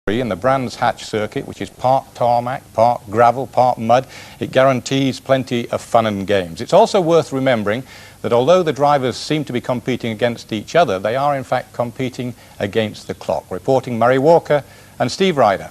in the Brands Hatch circuit, which is part tarmac, part gravel, part mud. It guarantees plenty of fun and games. It's also worth remembering that although the drivers seem to be competing against each other, they are in fact competing against the clock. Reporting Murray Walker and Steve Ryder.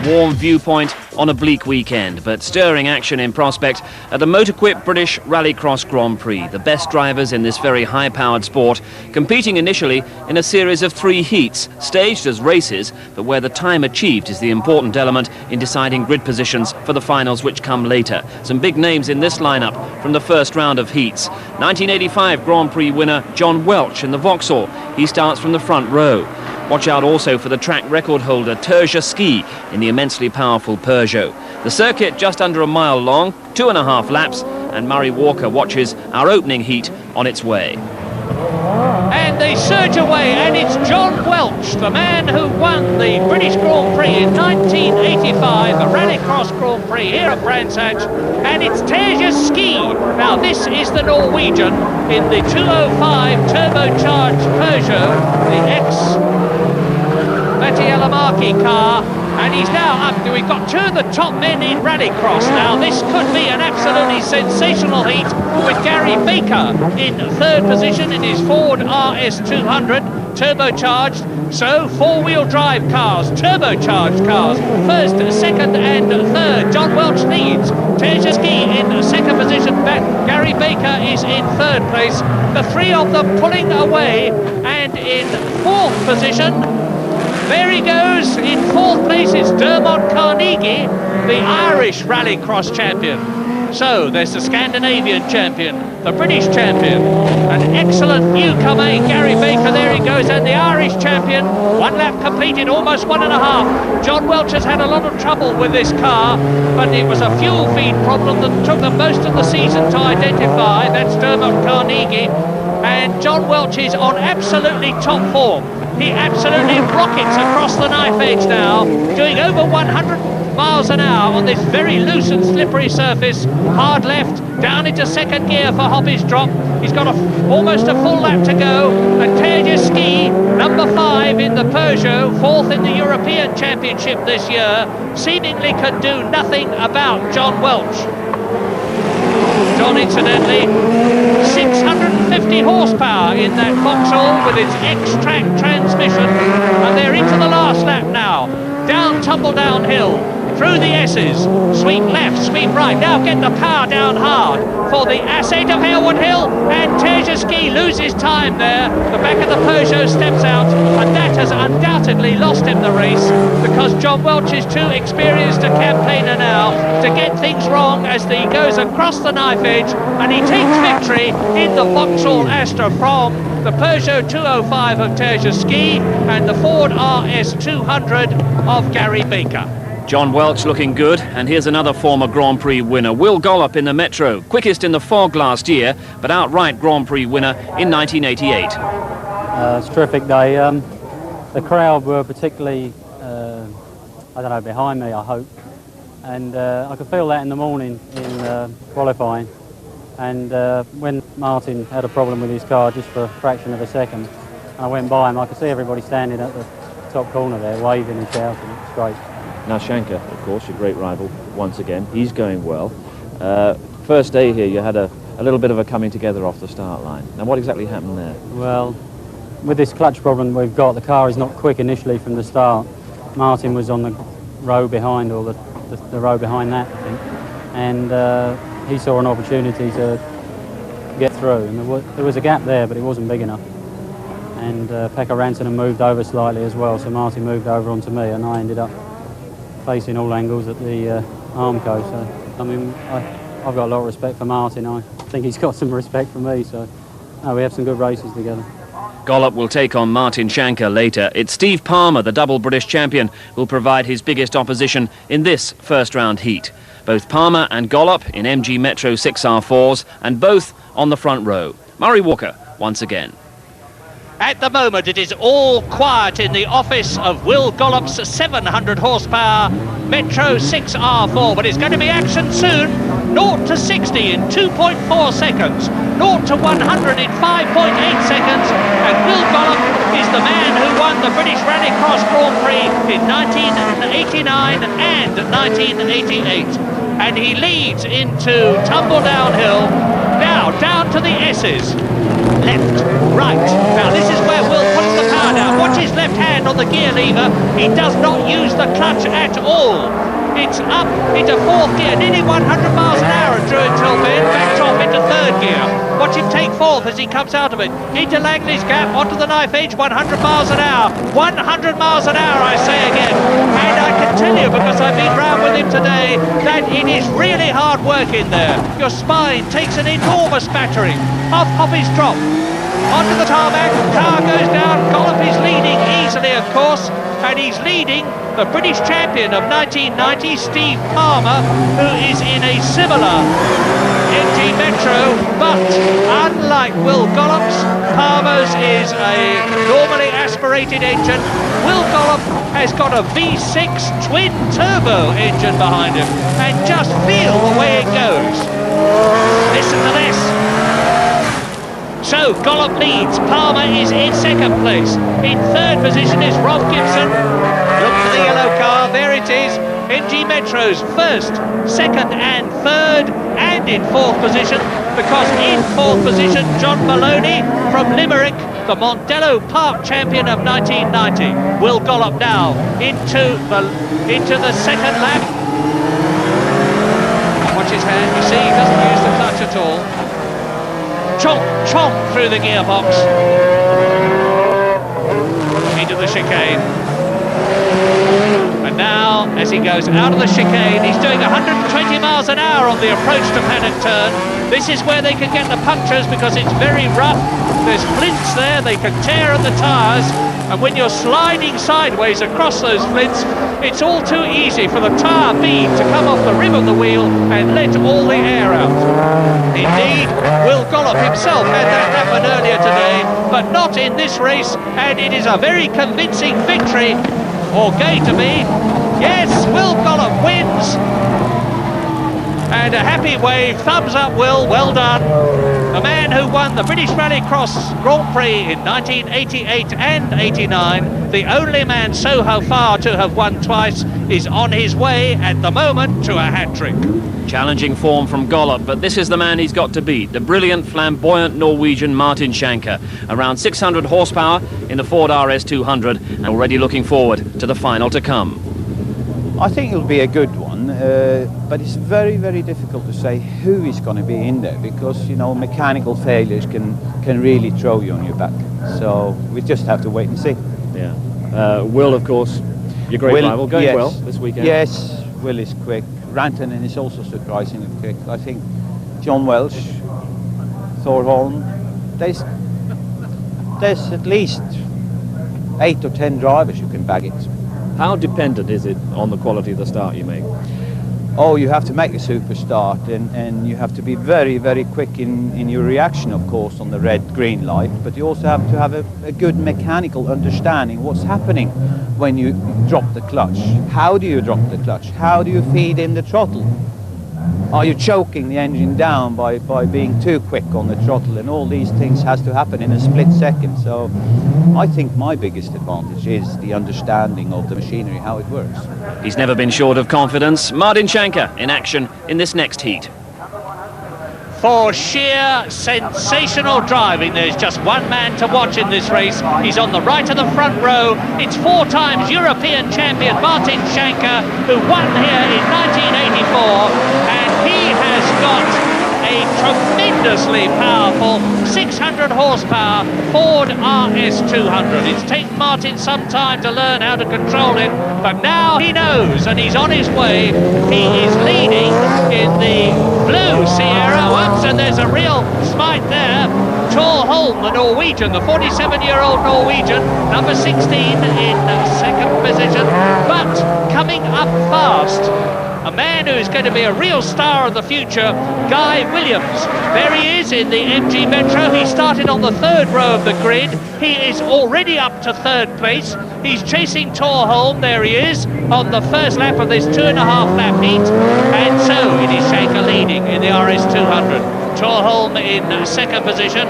Warm viewpoint on a bleak weekend, but stirring action in prospect at the Motorquip British Rallycross Grand Prix. The best drivers in this very high-powered sport competing initially in a series of 3 heats, staged as races, but where the time achieved is the important element in deciding grid positions for the finals which come later. Some big names in this lineup from the first round of heats. 1985 Grand Prix winner John Welch in the Vauxhall. He starts from the front row. Watch out also for the track record holder Terje Ski in the immensely powerful Peugeot. The circuit just under a mile long, 2.5 laps, and Murray Walker watches our opening heat on its way. And they surge away, and it's John Welch, the man who won the British Grand Prix in 1985, the Rallycross Grand Prix here at Brands Hatch, and it's Terje Ski. Now this is the Norwegian in the 205 turbocharged Peugeot, the ex-Matti Alamarki car, and he's now up. We've got 2 of the top men in Rallycross now. This could be an absolutely sensational heat with Gary Baker in 3rd position in his Ford RS200 turbocharged. So 4-wheel drive cars, turbocharged cars, 1st, 2nd and 3rd. John Welch leads. Terje Ski in 2nd position. Gary Baker is in 3rd place. The 3 of them pulling away, and in 4th position, there he goes. In 4th place is Dermot Carnegie, the Irish Rallycross champion. So there's the Scandinavian champion, the British champion, an excellent newcomer in Gary Baker. There he goes, and the Irish champion. 1 lap completed, almost 1.5. John Welch has had a lot of trouble with this car, but it was a fuel feed problem that took them most of the season to identify. That's Dermot Carnegie, and John Welch is on absolutely top form. He absolutely rockets across the knife edge now, doing over 100 miles an hour on this very loose and slippery surface. Hard left, down into 2nd gear for Hoppy's drop. He's got almost a full lap to go. And Terje Ski, number 5 in the Peugeot, 4th in the European Championship this year, seemingly could do nothing about John Welch. John, incidentally, 650 horsepower in that Vauxhall with its X-Track transmission, and they're into the last lap now. Down, tumble downhill, through the S's, sweep left, sweep right. Now get the power down hard for the Asset of Harewood Hill, and Terje Ski loses time there. The back of the Peugeot steps out, and that has undoubtedly lost him the race, because John Welch is too experienced a campaigner now to get things wrong as he goes across the knife edge, and he takes victory in the Vauxhall Astra from the Peugeot 205 of Terje Ski and the Ford RS200 of Gary Baker. John Welch looking good, and here's another former Grand Prix winner, Will Gollop in the Metro, quickest in the fog last year, but outright Grand Prix winner in 1988. It's a terrific day. The crowd were particularly, I don't know, behind me, I hope, and I could feel that in the morning in qualifying, and when Martin had a problem with his car just for a fraction of a second, I went by him, I could see everybody standing at the top corner there, waving and shouting. It was great. Now Shanker, of course, your great rival once again, he's going well. First day here, you had a little bit of a coming together off the start line. Now what exactly happened there? Well, with this clutch problem we've got, the car is not quick initially from the start. Martin was on the row behind, or the row behind that, I think, and he saw an opportunity to get through, and there was a gap there, but it wasn't big enough. And Pekka Rantanen moved over slightly as well, so Martin moved over onto me, and I ended up facing all angles at the Armco. So, I mean, I've got a lot of respect for Martin. I think he's got some respect for me. So, no, we have some good races together. Gollop will take on Martin Shanker later. It's Steve Palmer, the double British champion, who'll provide his biggest opposition in this first-round heat. Both Palmer and Gollop in MG Metro 6R4s, and both on the front row. Murray Walker once again. At the moment, it is all quiet in the office of Will Gollop's 700 horsepower Metro 6R4, but it's going to be action soon. 0 to 60 in 2.4 seconds, 0 to 100 in 5.8 seconds, and Will Gollop is the man who won the British Rallycross Grand Prix in 1989 and 1988. And he leads into tumble downhill, now down to the S's. Left, right. Now this is where Will puts the power down. Watch his left hand on the gear lever. He does not use the clutch at all. It's up into fourth gear, nearly 100 miles an hour and drew it till then, backed off into third gear. Watch him take fourth as he comes out of it. Into Langley's gap, onto the knife edge, 100 miles an hour. 100 miles an hour, I say again. And I can tell you, because I've been round with him today, that it is really hard work in there. Your spine takes an enormous battering. Off his drop. Onto the tarmac, car goes down, Gollop is leading easily, of course, and he's leading the British champion of 1990, Steve Palmer, who is in a similar MG Metro, but unlike Will Gollop's, Palmer's is a normally aspirated engine. Will Gollop has got a V6 twin turbo engine behind him, and just feel the way it goes. Listen to this. So Gollop leads, Palmer is in second place. In third position is Rob Gibson. Look for the yellow car, there it is. MG Metro's first, second and third, and in fourth position, because in fourth position, John Maloney from Limerick, the Mondello Park champion of 1990. Will Gollop now into the second lap. Watch his hand, you see he doesn't use the clutch at all. Chomp, chomp through the gearbox. Into the chicane. And now, as he goes out of the chicane, he's doing 120 miles an hour on the approach to Paddock Turn. This is where they can get the punctures because it's very rough. There's flints there, they can tear at the tyres. And when you're sliding sideways across those flints, it's all too easy for the tyre bead to come off the rim of the wheel and let all the air out. Indeed, Will Gollop himself had that happen earlier today, but not in this race, and it is a very convincing victory, or going to be. Yes, Will Gollop wins. And a happy wave, thumbs up Will, well done. The man who won the British Rallycross Grand Prix in 1988 and 89, the only man so far to have won twice, is on his way at the moment to a hat-trick. Challenging form from Gollop, but this is the man he's got to beat, the brilliant, flamboyant Norwegian Martin Shanker. Around 600 horsepower in the Ford RS200, and already looking forward to the final to come. I think it'll be a good one, but it's very, very difficult to say who is going to be in there because, you know, mechanical failures can really throw you on your back. So we just have to wait and see. Yeah. Will, of course, your great rival, going well this weekend. Yes, Will is quick. Rantanen is also surprisingly quick. I think John Welch, Thorholm, there's at least 8 or 10 drivers who can bag it. How dependent is it on the quality of the start you make? Oh, you have to make a super start and you have to be very, very quick in your reaction, of course, on the red-green light, but you also have to have a good mechanical understanding what's happening when you drop the clutch. How do you drop the clutch? How do you feed in the throttle? Are you choking the engine down by being too quick on the throttle? And all these things has to happen in a split second. So I think my biggest advantage is the understanding of the machinery, how it works. He's never been short of confidence. Martin Shanker in action in this next heat. For sheer sensational driving, there's just one man to watch in this race. He's on the right of the front row. It's 4 times European champion Martin Shanker, who won here in 1984, and he has got a tremendously powerful 600 horsepower Ford RS200. It's taken Martin some time to learn how to control it, but now he knows and he's on his way. He is leading in the blue Sierra. Whoops, and there's a real smite there. Tor Holm, the Norwegian, the 47-year-old Norwegian, number 16 in second position, but coming up fast, a man who is going to be a real star of the future, Guy Williams. There he is in the MG Metro. He started on the third row of the grid. He is already up to third place. He's chasing Tor Holm. There he is on the first lap of this 2.5 lap heat. And so it is Shanker leading in the RS200. Tor Holm in second position.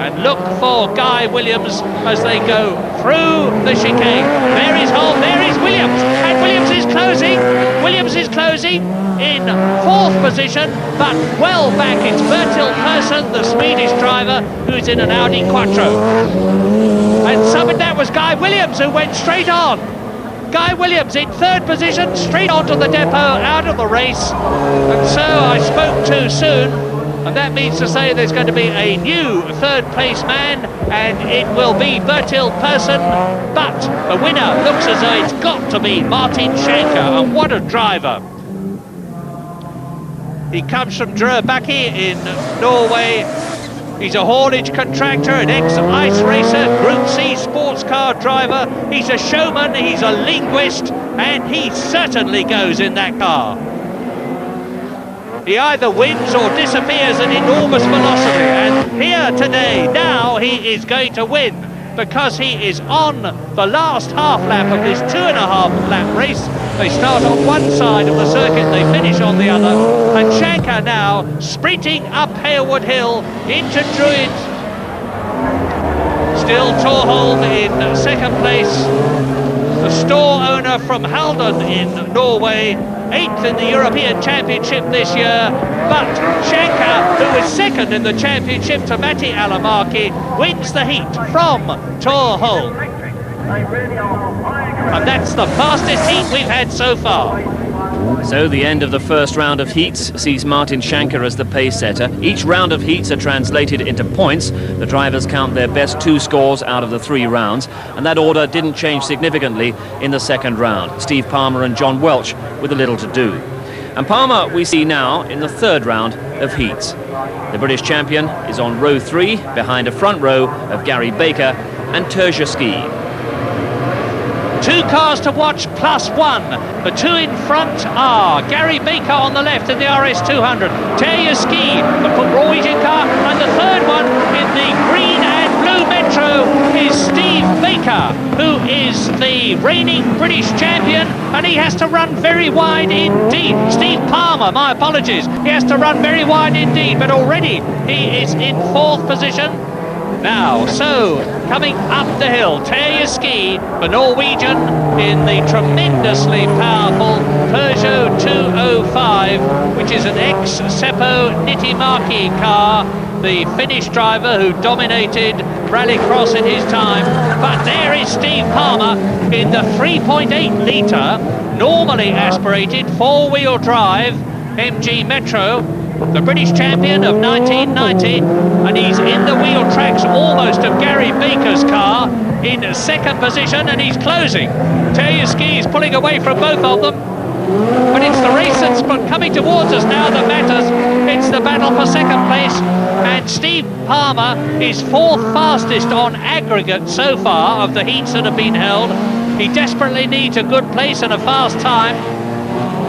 And look for Guy Williams as they go through the chicane. There is Holm, there is Williams, and Williams is closing. Williams is closing in fourth position, but well back. It's Bertil Persson, the Swedish driver, who's in an Audi Quattro. And that was Guy Williams who went straight on. Guy Williams in third position, straight onto the depot, out of the race. And so I spoke too soon. And that means to say there's going to be a new third place man, and it will be Bertil Persson, but the winner looks as though it's got to be Martin Shanker, and what a driver. He comes from Drøbaki in Norway. He's a haulage contractor, an ex-ice racer, Group C sports car driver. He's a showman, he's a linguist, and he certainly goes in that car. He either wins or disappears at enormous velocity, and here today, now he is going to win, because he is on the last half lap of this 2.5 lap race. They start on one side of the circuit, they finish on the other, and Shanker now sprinting up Harewood Hill into Druid. Still Tor Holm in second place, the store owner from Halden in Norway, 8th in the European Championship this year, but Shanker, who is second in the championship to Matti Alamäki, wins the heat from Tor Holm. And that's the fastest heat we've had so far. So the end of the first round of heats sees Martin Shanker as the pace setter. Each round of heats are translated into points. The drivers count their best 2 scores out of the 3 rounds, and that order didn't change significantly in the second round. Steve Palmer and John Welch with a little to do. And Palmer we see now in the third round of heats. The British champion is on row 3 behind a front row of Gary Baker and Terje Ski. 2 cars to watch plus 1. The 2 in front are Gary Baker on the left in the RS200, Terje Ski, the Norwegian car, and the third one in the green and blue Metro is Steve Baker, who is the reigning British champion, and he has to run very wide indeed. Steve Palmer, my apologies, he has to run very wide indeed, but already he is in fourth position. Now, so, coming up the hill, Terje Ski, the Norwegian, in the tremendously powerful Peugeot 205, which is an ex-Seppo Niittymaki car, the Finnish driver who dominated Rallycross in his time. But there is Steve Palmer in the 3.8 litre, normally aspirated, four-wheel drive MG Metro, the British champion of 1990, and he's in the wheel tracks almost of Gary Baker's car in second position, and he's closing. Terje Ski is pulling away from both of them, but it's the race that's coming towards us now that matters. It's the battle for second place, and Steve Palmer is fourth fastest on aggregate so far of the heats that have been held. He desperately needs a good place and a fast time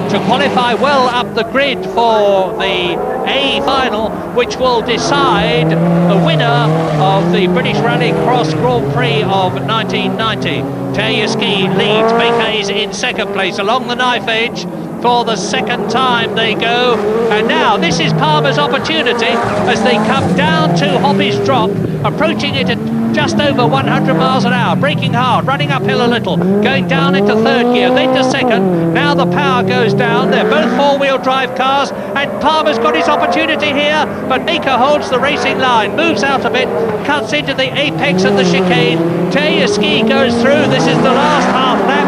to qualify well up the grid for the A final, which will decide the winner of the British Rallycross Grand Prix of 1990. Terje Ski leads, Baker is in second place along the knife edge. For the second time they go, and now this is Palmer's opportunity as they come down to Hoppy's Drop, approaching it at just over 100 miles an hour, braking hard, running uphill a little, going down into third gear, then to second. Now the power goes down. They're both four-wheel drive cars, and Palmer's got his opportunity here, but Baker holds the racing line, moves out a bit, cuts into the apex of the chicane. Terje Ski goes through. This is the last half lap.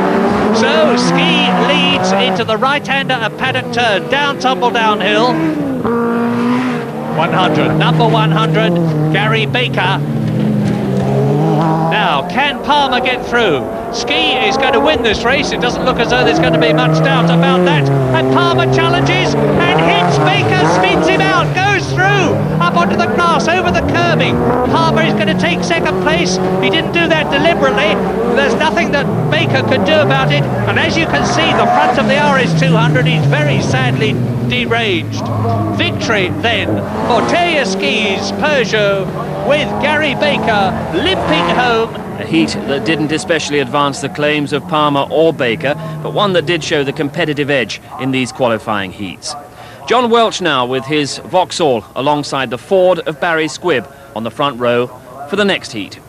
So Ski leads into the right-hander at Paddock Turn, down, tumble downhill. 100, number 100, Gary Baker. Now, can Palmer get through? Ski is going to win this race. It doesn't look as though there's going to be much doubt about that. And Palmer challenges and hits Baker, spins him out, goes through, up onto the grass, over the curbing. Palmer is going to take second place. He didn't do that deliberately. There's nothing that Baker could do about it. And as you can see, the front of the RS200 is very sadly deranged. Victory then for Terje Ski's Peugeot, with Gary Baker limping home. A heat that didn't especially advance the claims of Palmer or Baker, but one that did show the competitive edge in these qualifying heats. John Welch now with his Vauxhall alongside the Ford of Barry Squibb on the front row for the next heat.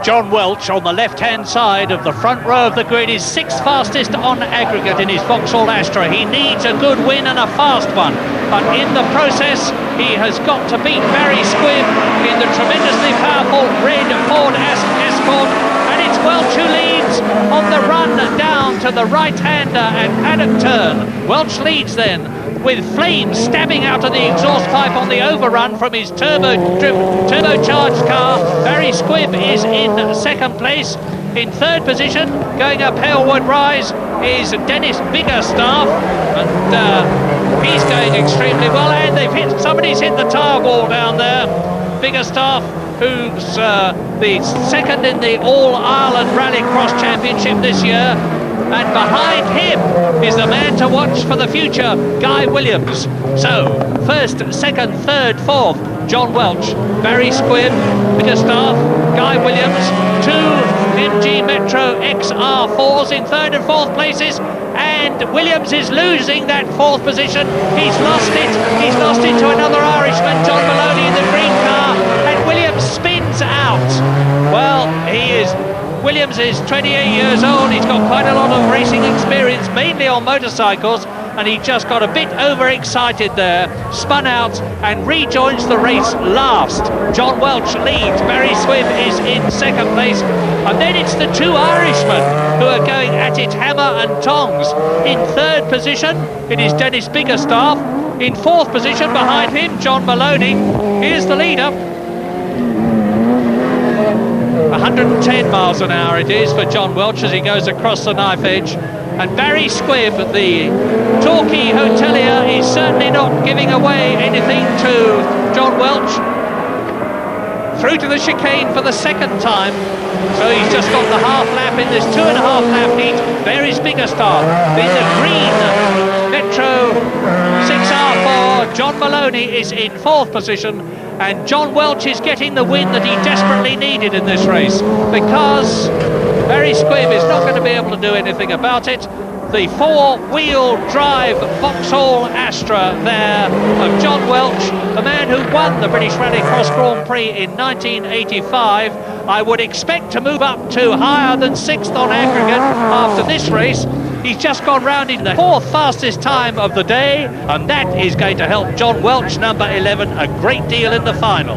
John Welch on the left-hand side of the front row of the grid is 6th fastest on aggregate in his Vauxhall Astra. He needs a good win and a fast one, but in the process he has got to beat Barry Squibb in the tremendously powerful red Ford Escort, and it's Welch who leads on the run down to the right-hander at paddock turn. Welch leads then, with flames stabbing out of the exhaust pipe on the overrun from his turbocharged car. Barry Squibb is in second place. In third position, going up Halewood Rise, is Dennis Biggerstaff, and he's going extremely well. And somebody's hit the tyre wall down there. Biggerstaff, who's the second in the All-Ireland Rallycross Championship this year. And behind him is the man to watch for the future, Guy Williams. So, first, second, third, fourth, John Welch, Barry Squibb, Biggerstaff, Guy Williams, 2 MG Metro XR4s in third and fourth places, and Williams is losing that fourth position. He's lost it to another Irishman, John Maloney, in the green car, and Williams spins out. Well, Williams is 28 years old. He's got quite a lot of racing experience, mainly on motorcycles, and he just got a bit overexcited there, spun out and rejoins the race last. John Welch leads, Barry Squibb is in second place, and then it's the 2 Irishmen who are going at it hammer and tongs. In third position it is Dennis Biggerstaff. In fourth position behind him, John Maloney. Here's the leader. 110 miles an hour it is for John Welch as he goes across the knife edge. And Barry Squibb, the Torquay hotelier, is certainly not giving away anything to John Welch. Through to the chicane for the second time. So he's just got the half lap in this 2.5 lap heat. There is Biggerstaff in the green Metro 6R4. John Maloney is in fourth position. And John Welch is getting the win that he desperately needed in this race, because Barry Squibb is not going to be able to do anything about it. The 4-wheel drive Vauxhall Astra there of John Welch, the man who won the British Rallycross Grand Prix in 1985. I would expect to move up to higher than 6th on aggregate after this race. He's just gone round in the 4th fastest time of the day, and that is going to help John Welch, number 11, a great deal in the final.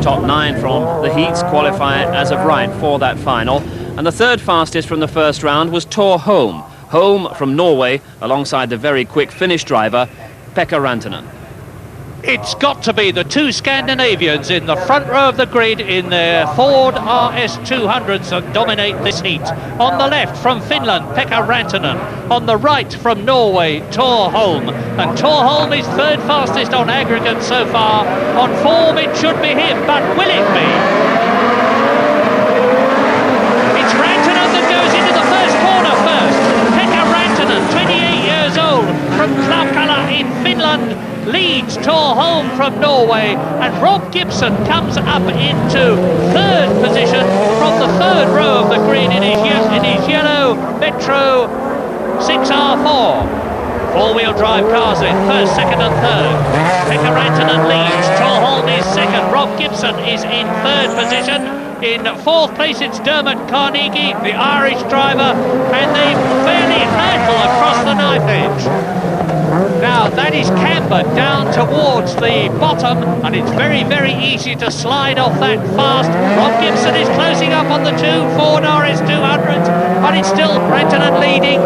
Top 9 from the heats qualify as of right for that final, and the third fastest from the first round was Tor Holm from Norway, alongside the very quick Finnish driver Pekka Rantanen. It's got to be the 2 Scandinavians in the front row of the grid in their Ford RS200s that dominate this heat. On the left from Finland, Pekka Rantanen. On the right from Norway, Tor Holm. And Tor Holm is third fastest on aggregate so far. On form it should be him, but will it be? It's Rantanen that goes into the first corner first. Pekka Rantanen, 28 years old, from Klaukala in Finland, leads Tor Holm from Norway, and Rob Gibson comes up into third position from the third row of the grid in his yellow Metro 6R4. 4-wheel drive cars in first, second and third. Pekka Rantanen leads, Tor Holm is second, Rob Gibson is in third position. In fourth place it's Dermot Carnegie, the Irish driver, and they fairly hurtle across the knife edge. Now that is cambered down towards the bottom, and it's very, very easy to slide off that fast. Rob Gibson is closing up on the 2 Ford RS200s, but it's still Rantanen leading.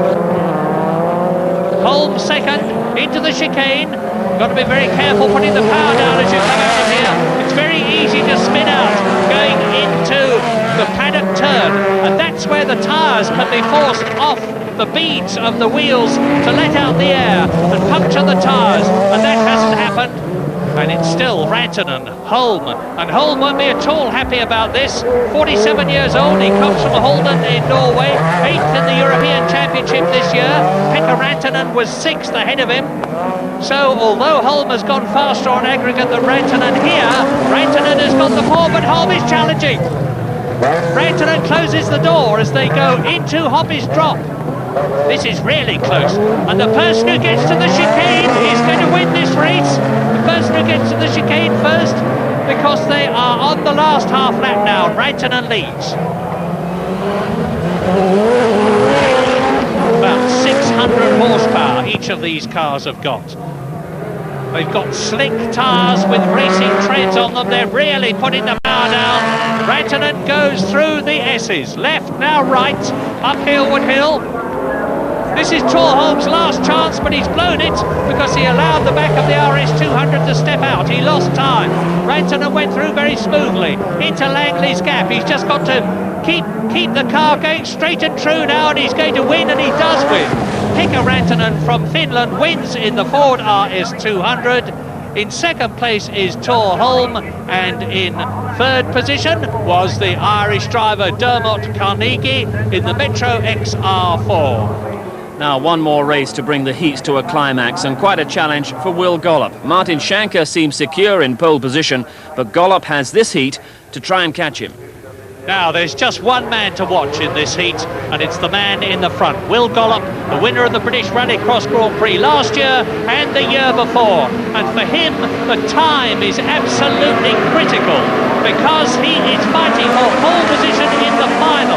Holm second, into the chicane. Got to be very careful putting the power down as you come out of here. It's very easy to spin out going into the paddock turn, and that's where the tyres can be forced off the beads of the wheels to let out the air and puncture the tyres, and that hasn't happened. And it's still Rantanen, Holm, and Holm won't be at all happy about this. 47 years old, he comes from Holden in Norway, 8th in the European Championship this year. Pekka Rantanen was 6th ahead of him. So although Holm has gone faster on aggregate than Rantanen here, Rantanen has got the form, but Holm is challenging. Rantanen closes the door as they go into Hoppy's drop. This is really close, and the person who gets to the chicane is going to win this race. The person who gets to the chicane first, because they are on the last half lap now. Rantanen leads. About 600 horsepower each of these cars have got. They've got slick tyres with racing treads on them. They're really putting the power down. Rantanen goes through the S's. Left, now right, uphill, woodhill. This is Torholm's last chance, but he's blown it because he allowed the back of the RS200 to step out. He lost time. Rantanen went through very smoothly into Langley's gap. He's just got to keep the car going straight and true now, and he's going to win, and he does win. Pekka Rantanen from Finland wins in the Ford RS200. In second place is Tor Holm, and in third position was the Irish driver Dermot Carnegie in the Metro XR4. Now one more race to bring the heats to a climax, and quite a challenge for Will Gollop. Martin Shanker seems secure in pole position, but Gollop has this heat to try and catch him. Now there's just one man to watch in this heat, and it's the man in the front, Will Gollop, the winner of the British Rallycross Grand Prix last year and the year before. And for him, the time is absolutely critical because he is fighting for pole position in the final.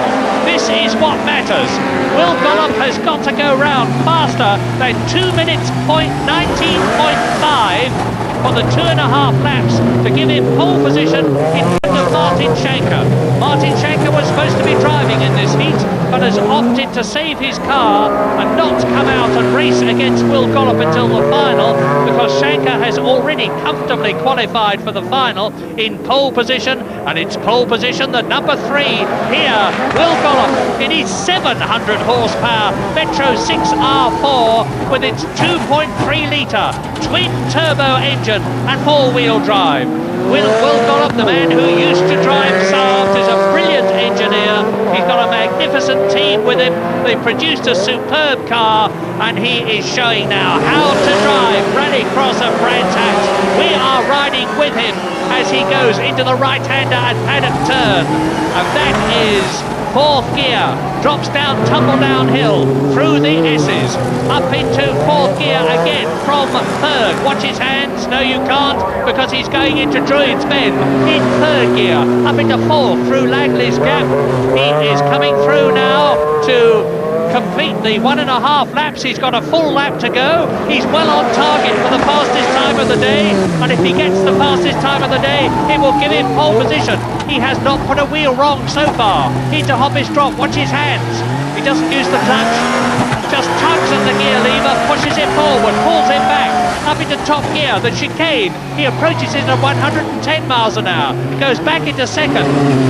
This is what matters. Will Gollop has got to go round faster than 2 minutes, 19.5 for the 2.5 laps to give him pole position in front of Martin Shanker. Martin Shanker was supposed to be driving in this heat, but has opted to save his car and not come out and race against Will Gollop until the final, because Shanker has already comfortably qualified for the final in pole position, and it's pole position the number 3 here, Will Gollop in his 700 horsepower Metro 6R4 with its 2.3 litre twin turbo engine and 4-wheel drive. Will Gollop, the man who used to drive Saabs, is a brilliant engineer. He's got a magnificent team with him. They produced a superb car, and he is showing now how to drive Rallycross at Brands Hatch. We are riding with him as he goes into the right-hander at paddock turn, and that is 4th gear, drops down, tumble downhill through the S's, up into 4th gear again from 3rd. Watch his hands. No, you can't, because he's going into Druid's Bend in 3rd gear, up into 4th through Langley's gap. He is coming through now to complete the 1.5 laps. He's got a full lap to go. He's well on target for the fastest time of the day, and if he gets the fastest time of the day, it will give him pole position. He has not put a wheel wrong so far. Into Hoppy's drop. Watch his hands. He doesn't use the clutch, just tugs at the gear lever, pushes it forward, pulls it back, up into top gear, the chicane. He approaches it at 110 miles an hour, goes back into second.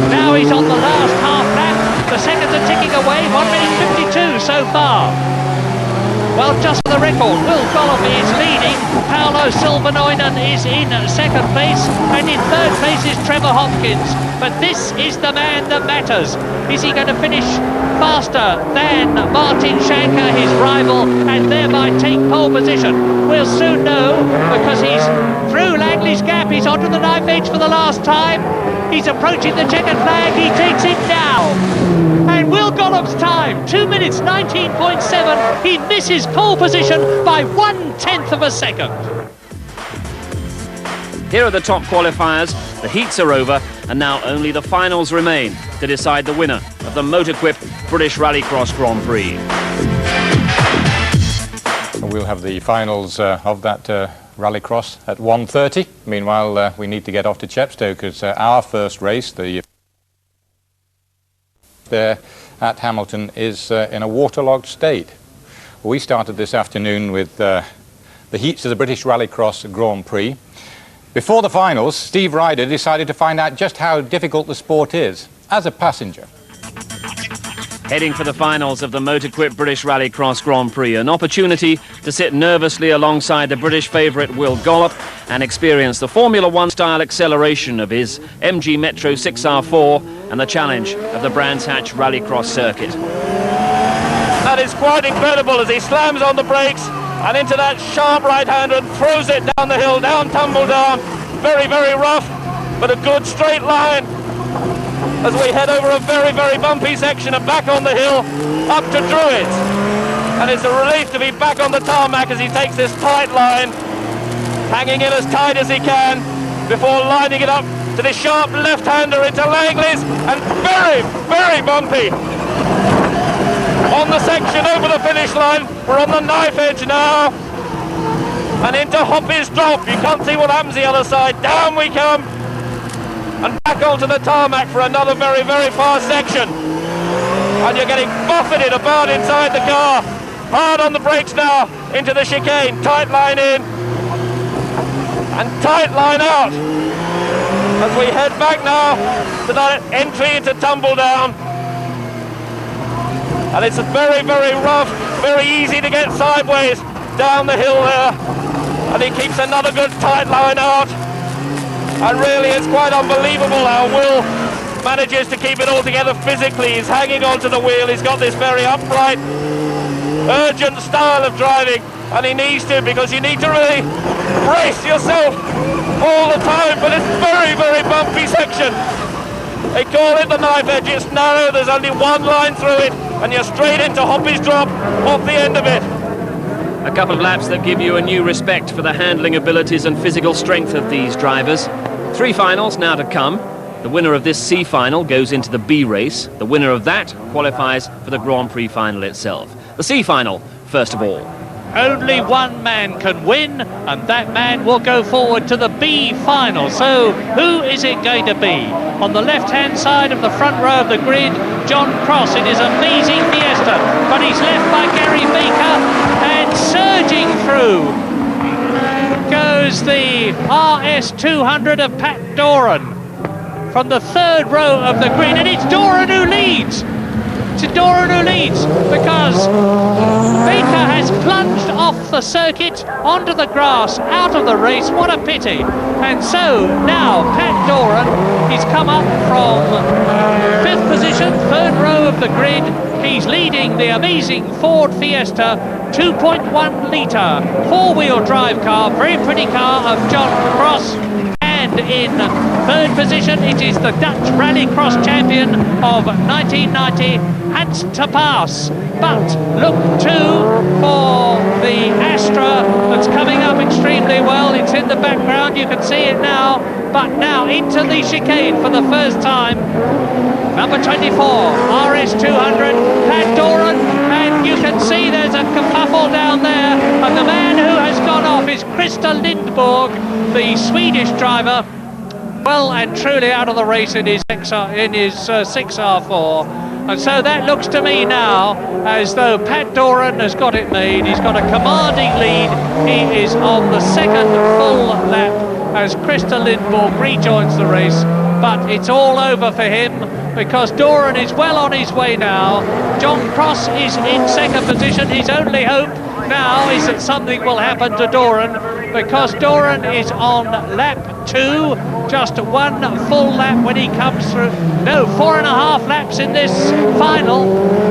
Now he's on the last half lap. The seconds are ticking away, 1 minute 52 so far. Well, just for the record, Will Gollop is leading, Paolo Silvanoinen is in second place, and in third place is Trevor Hopkins. But this is the man that matters. Is he going to finish faster than Martin Shanker, his rival, and thereby take pole position? We'll soon know, because he's through Langley's gap. He's onto the knife edge for the last time. He's approaching the checkered flag. He takes it now. And Will Gollop's time, 2 minutes 19.7. He misses pole position by 1/10 of a second. Here are the top qualifiers. The heats are over, and now only the finals remain to decide the winner of the Motorquip British Rallycross Grand Prix. We'll have the finals of that Rallycross at 1:30. Meanwhile, we need to get off to Chepstow, because our first race, the there at Hamilton, is in a waterlogged state. We started this afternoon with the heats of the British Rallycross Grand Prix. Before the finals, Steve Ryder decided to find out just how difficult the sport is as a passenger. Heading for the finals of the Motor-Equipped British Rallycross Grand Prix, an opportunity to sit nervously alongside the British favourite Will Gollop and experience the Formula One style acceleration of his MG Metro 6R4 and the challenge of the Brands Hatch Rallycross circuit. That is quite incredible as he slams on the brakes and into that sharp right-hander and throws it down the hill, down, tumble down. Very, very rough, but a good straight line as we head over a very, very bumpy section and back on the hill up to Druids. And it's a relief to be back on the tarmac as he takes this tight line, hanging in as tight as he can before lining it up to the sharp left-hander into Langley's, and very, very bumpy. On the section over the finish line, we're on the knife edge now, and into Hoppy's drop. You can't see what happens the other side. Down we come, and back onto the tarmac for another very, very fast section. And you're getting buffeted about inside the car. Hard on the brakes now, into the chicane. Tight line in, and tight line out. As we head back now to that entry into tumble down. And it's very, very rough, very easy to get sideways down the hill there. And he keeps another good tight line out. And really, it's quite unbelievable how Will manages to keep it all together physically. He's hanging onto the wheel. He's got this very upright, urgent style of driving, and he needs to, because you need to really brace yourself all the time for this very, very bumpy section. They call it the knife edge. It's narrow. There's only one line through it, and you're straight into Hoppy's drop off the end of it. A couple of laps that give you a new respect for the handling abilities and physical strength of these drivers. 3 finals now to come. The winner of this C final goes into the B race. The winner of that qualifies for the Grand Prix final itself. The C final, first of all. Only one man can win, and that man will go forward to the B final. So who is it going to be? On the left-hand side of the front row of the grid, John Cross in his amazing Fiesta, but he's left by Gary Baker, and surging through goes the RS200 of Pat Doran from the third row of the grid, and it's Doran who leads. It's Doran who leads because Baker has plunged off the circuit onto the grass, out of the race. What a pity. And so now Pat Doran, he's come up from 5th position, 3rd row of the grid. He's leading the amazing Ford Fiesta 2.1 litre 4-wheel drive car, very pretty car of John Cross. And in 3rd position, it is the Dutch Rallycross champion of 1990, Hans te Paas. But look too for the Astra that's coming up extremely well. It's in the background, you can see it now. But now into the chicane for the first time. Number 24, RS200, Pat Doran, and you can see there's a kerfuffle down there, and the man who has gone off is Christer Lindborg, the Swedish driver, well and truly out of the race in his 6R4. And so that looks to me now as though Pat Doran has got it made. He's got a commanding lead. He is on the 2nd full lap as Christer Lindborg rejoins the race. But it's all over for him because Doran is well on his way now. John Cross is in 2nd position. His only hope now is that something will happen to Doran, because Doran is on lap 2, just 1 full lap when he comes through. No, 4.5 laps in this final.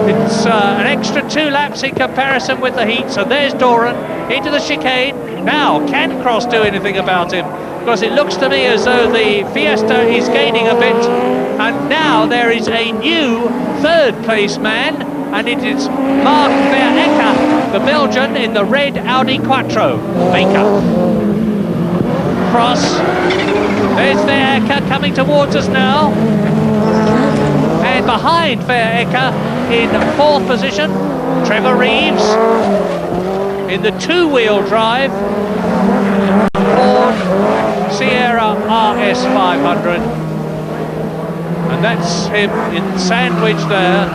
It's an extra 2 laps in comparison with the heat. So there's Doran into the chicane. Now, can Cross do anything about him? Because it looks to me as though the Fiesta is gaining a bit. And now there is a new 3rd place man, and it is Mark Verhecker, the Belgian, in the red Audi Quattro. Baker. Cross. There's Verhecker coming towards us now. And behind Verhecker in 4th position, Trevor Reeves in the 2-wheel drive Ford Sierra RS500. And that's him in sandwich there.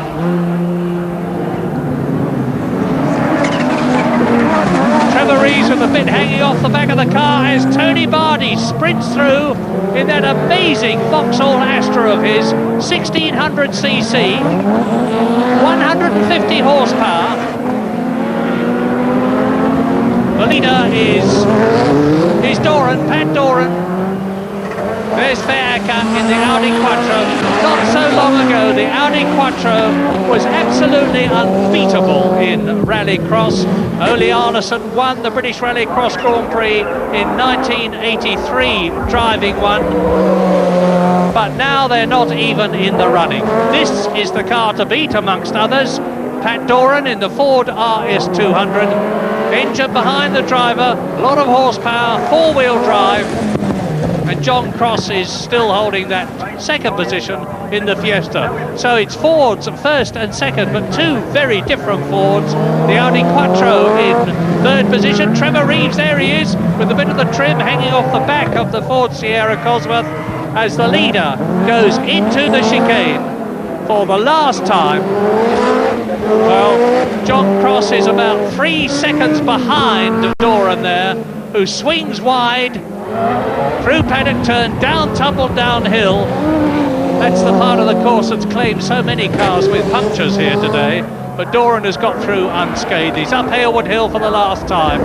Trevor Reeves with a bit hanging off the back of the car as Tony Bardi sprints through in that amazing Vauxhall Astra of his, 1600cc, 150 horsepower. The leader is Doran, Pat Doran. There's Verka in the Audi Quattro. Not so long ago, the Audi Quattro was absolutely unbeatable in Rallycross. Ole Arnesen won the British Rallycross Grand Prix in 1983, driving one. But now they're not even in the running. This is the car to beat amongst others. Pat Doran in the Ford RS200. Engine behind the driver, a lot of horsepower, four-wheel drive. And John Cross is still holding that second position in the Fiesta. So it's Fords first and second, but two very different Fords. The Audi Quattro in third position. Trevor Reeves, there he is, with a bit of the trim hanging off the back of the Ford Sierra Cosworth as the leader goes into the chicane for the last time. Well, John Cross is about 3 seconds behind Doran there, who swings wide through paddock turn, down tumble downhill. That's the part of the course that's claimed so many cars with punctures here today. But Doran has got through unscathed. He's up Hailwood Hill for the last time,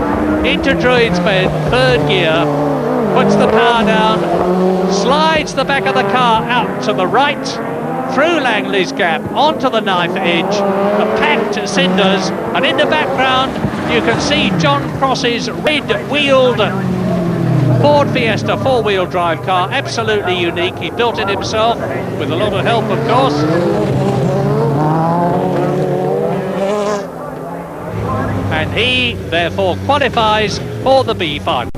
into Druids Bend, third gear, puts the power down, slides the back of the car out to the right, through Langley's Gap, onto the knife edge, the packed cinders, and in the background you can see John Cross's red-wheeled Ford Fiesta four-wheel drive car, absolutely unique. He built it himself with a lot of help, of course. And he therefore qualifies for the B final.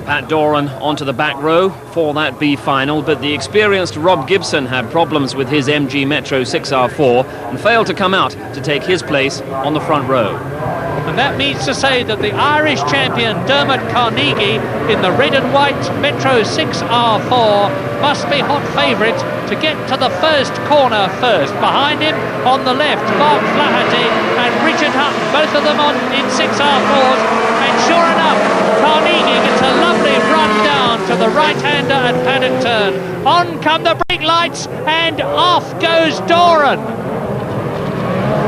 Pat Doran onto the back row for that B final, but the experienced Rob Gibson had problems with his MG Metro 6R4 and failed to come out to take his place on the front row. And that means to say that the Irish champion Dermot Carnegie in the red and white Metro 6R4 must be hot favourite to get to the first corner first. Behind him on the left, Mark Flaherty and Richard Hutton, both of them in 6R4s. And sure enough, Carnegie gets a lovely run down to the right-hander at paddock turn. On come the brake lights and off goes Doran.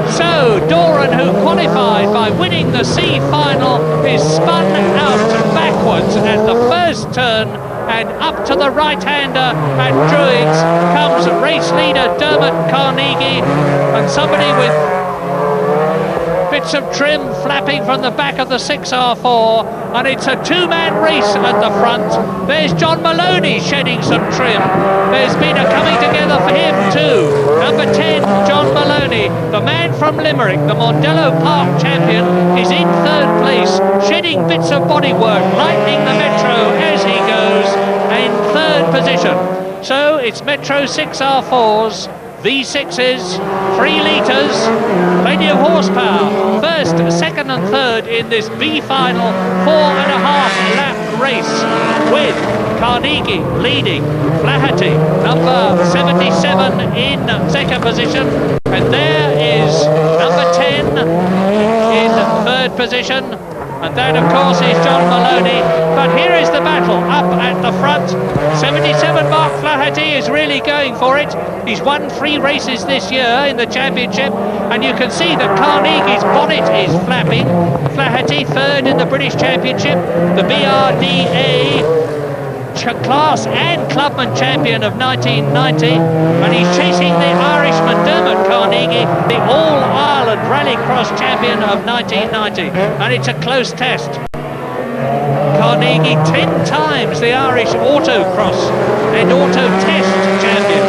So Doran, who qualified by winning the C final, is spun out backwards at the first turn, and up to the right-hander at Druids comes race leader Dermot Carnegie, and somebody with bits of trim flapping from the back of the 6R4, and it's a two-man race at the front. There's John Maloney shedding some trim. There's been a coming together for him too. Number 10, John Maloney, the man from Limerick, the Mondello Park champion, is in third place, shedding bits of bodywork, lightening the Metro as he goes in third position. So it's Metro 6R4s, V6s, 3 litres, plenty of horsepower. First, second and third in this B final 4.5 lap race, with Carnegie leading, Flaherty number 77 in second position, and there is number 10 in third position. And that, of course, is John Maloney. But here is the battle up at the front. 77 Mark Flaherty is really going for it. He's won 3 races this year in the championship, and you can see that Carnegie's bonnet is flapping. Flaherty third in the British Championship, the BRDA class and clubman champion of 1990, and he's chasing the Irishman Dermot Carnegie, the All-Ireland Rallycross champion of 1990, and it's a close test. Carnegie 10 times the Irish autocross and auto test champion,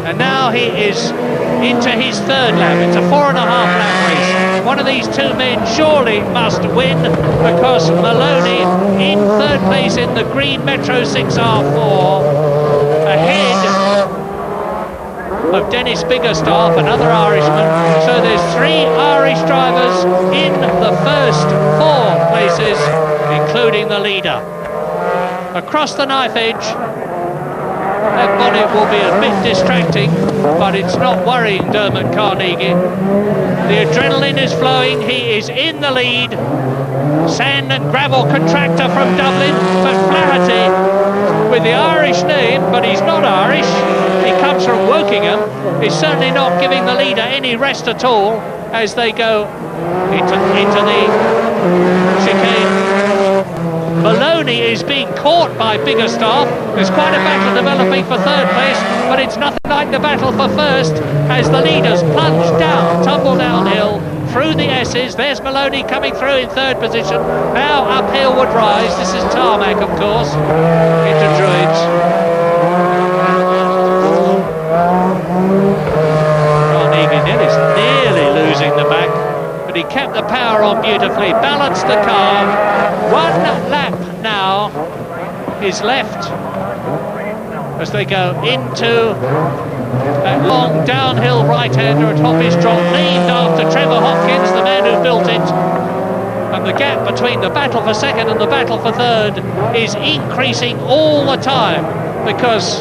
and now he is into his third lap. It's a 4.5 lap race. One of these two men surely must win, because Maloney in third place in the green Metro 6R4, ahead of Dennis Biggerstaff, another Irishman. So there's 3 Irish drivers in the first 4 places, including the leader. Across the knife edge, That bonnet will be a bit distracting, but it's not worrying Dermot Carnegie. The adrenaline is flowing, he is in the lead. Sand and gravel contractor from Dublin, but Flaherty, with the Irish name, but he's not Irish, he comes from Wokingham, is certainly not giving the leader any rest at all as they go into the chicane. Maloney is being caught by Biggerstaff. There's quite a battle developing for third place, but it's nothing like the battle for first as the leaders plunge down, tumble downhill through the S's. There's Maloney coming through in third position. Now uphill would rise. This is tarmac, of course, into Druids. Carnegie is nearly losing the back, but he kept the power on beautifully, balanced the car. One lap now is left as they go into that long downhill right-hander at Hoppy's Drop, named after Trevor Hopkins, the man who built it. And the gap between the battle for second and the battle for third is increasing all the time, because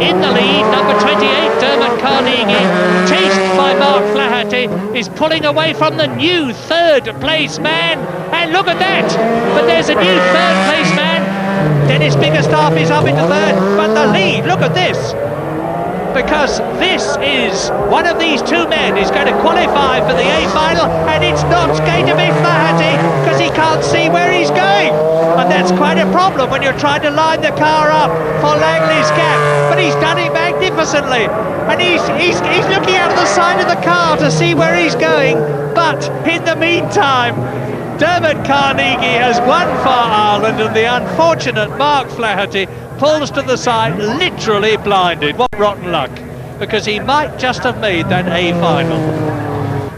in the lead, number 28, Dermot Carnegie, chased by Mark Flaherty, is pulling away from the new third place man. And look at that! But there's a new third place man. Dennis Biggerstaff is up into third, but the lead, look at this! Because this is one of these two men is going to qualify for the A final, and it's not going to be Flaherty because he can't see where he's going, and that's quite a problem when you're trying to line the car up for Langley's gap. But he's done it magnificently, and he's looking out of the side of the car to see where he's going. But in the meantime, Dermot Carnegie has won for Ireland, and the unfortunate Mark Flaherty pulls to the side, literally blinded. What rotten luck, because he might just have made that A final.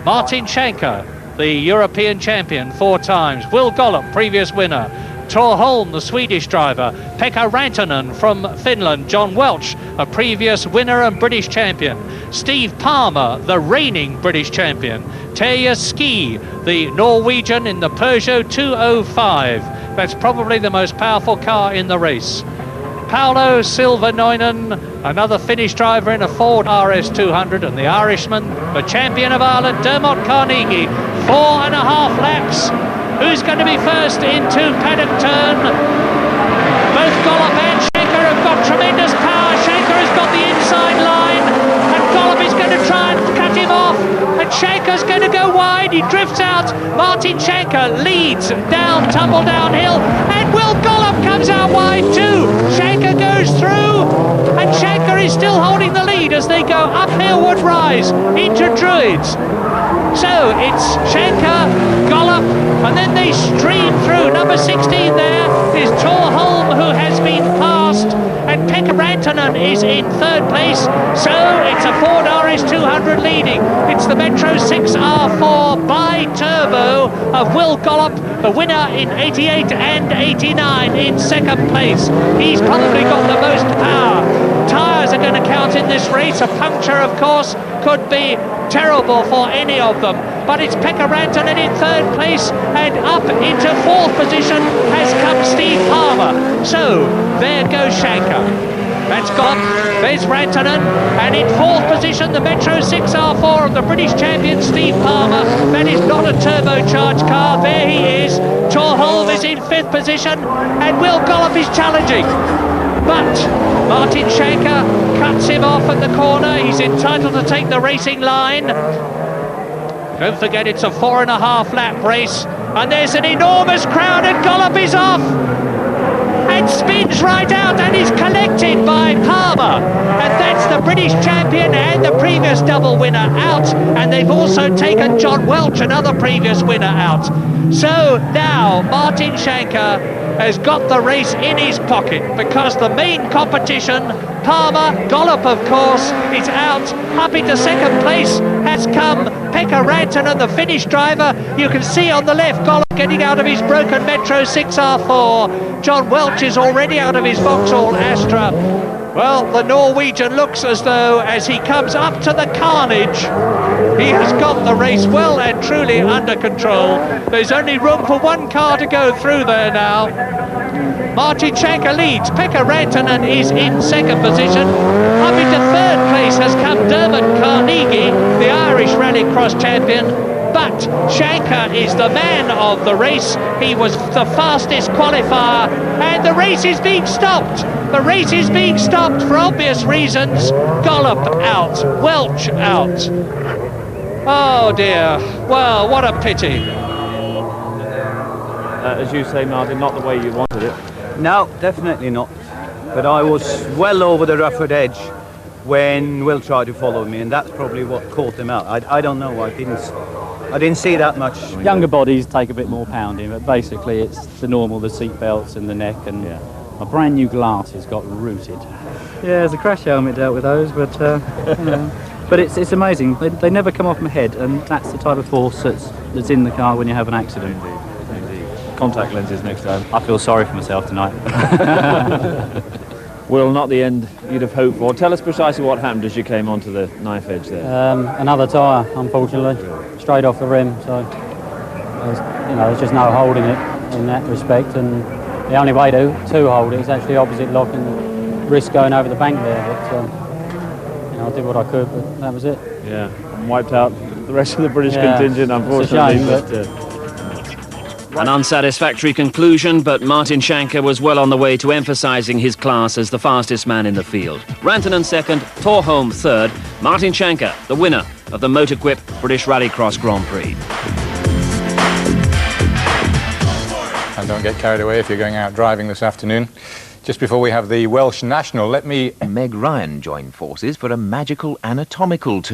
Martin Shanker, the European champion 4 times. Will Gollop, previous winner. Tor Holm, the Swedish driver. Pekka Rantanen from Finland. John Welch, a previous winner and British champion. Steve Palmer, the reigning British champion. Terje Ski, the Norwegian in the Peugeot 205. That's probably the most powerful car in the race. Paolo Silva-Noinen, another Finnish driver in a Ford RS200, and the Irishman, the champion of Ireland, Dermot Carnegie, 4.5 laps. Who's going to be first into paddock turn? Both Gollop and Shanker have got tremendous power. Shanker has got the inside line, and Gollop is going to try and cut him off, and Shanker's going to go wide. He drifts out. Martin Shanker leads down, tumble downhill, and Will Gollop comes out wide too. Shanker goes through, and Shanker is still holding the lead as they go uphill would rise into Druids. So it's Shanker, Gollop, and then they stream through. Number 16 there is Tor Holm, who has been passed, and Pekka Rantanen is in third place. So it's a Ford RS200 leading. It's the Metro 6R4 bi-turbo of Will Gollop, the winner in 88 and 89 in second place. He's probably got the most power. Tyres are going to count in this race. A puncture, of course, could be terrible for any of them. But it's Pekka Rantanen in third place, and up into fourth position has come Steve Palmer. So there goes Shanker. That's Gollop. There's Rantanen, and in fourth position the Metro 6R4 of the British champion Steve Palmer. That is not a turbocharged car. There he is. Tor Holm is in fifth position, and Will Gollop is challenging. But Martin Shanker cuts him off at the corner. He's entitled to take the racing line. Don't forget it's a 4.5 lap race, and there's an enormous crowd, and Gollop is off and spins right out and is collected by Palmer, and that's the British champion and the previous double winner out, and they've also taken John Welch, another previous winner, out. So now Martin Shanker has got the race in his pocket, because the main competition, Palmer, Gollop of course, is out. Up into second place has come Pekka Rantanen, the Finnish driver. You can see on the left Gollop getting out of his broken Metro 6R4. John Welch is already out of his Vauxhall Astra. Well, the Norwegian looks as though, as he comes up to the carnage, He has got the race well and truly under control. There's only room for one car to go through there now. Martin Shanker leads. Pekka Rantanen is in second position. Up into third place has come Dermot Carnegie, the Irish Rallycross champion. But Shanker is the man of the race. He was the fastest qualifier, and the race is being stopped. The race is being stopped for obvious reasons. Gollop out, Welch out. Oh dear, well, what a pity. As you say, Martin, not the way you wanted it. No, definitely not. But I was well over the rougher edge when Will tried to follow me, and that's probably what caught him out. I don't know. I didn't see that much. Younger bodies take a bit more pounding, but basically it's the normal, the seat belts and the neck, and my brand new glasses got rooted. Yeah, there's a crash helmet dealt with those, but you know. But it's amazing. They never come off my head, and that's the type of force that's in the car when you have an accident. Indeed. Contact lenses next time. I feel sorry for myself tonight. Will, not the end you'd have hoped for. Tell us precisely what happened as you came onto the knife edge there. Another tyre, unfortunately, straight off the rim. So there's just no holding it in that respect, and the only way to hold it is actually opposite lock and risk going over the bank there. But I did what I could, but that was it. Yeah, and wiped out the rest of the British contingent, unfortunately. It's a shame, An unsatisfactory conclusion, but Martin Shanker was well on the way to emphasising his class as the fastest man in the field. Rantanen second, Torholm third, Martin Shanker, the winner of the Motorquip British Rallycross Grand Prix. And don't get carried away if you're going out driving this afternoon. Just before we have the Welsh National, let me... Meg Ryan joined forces for a magical anatomical tour.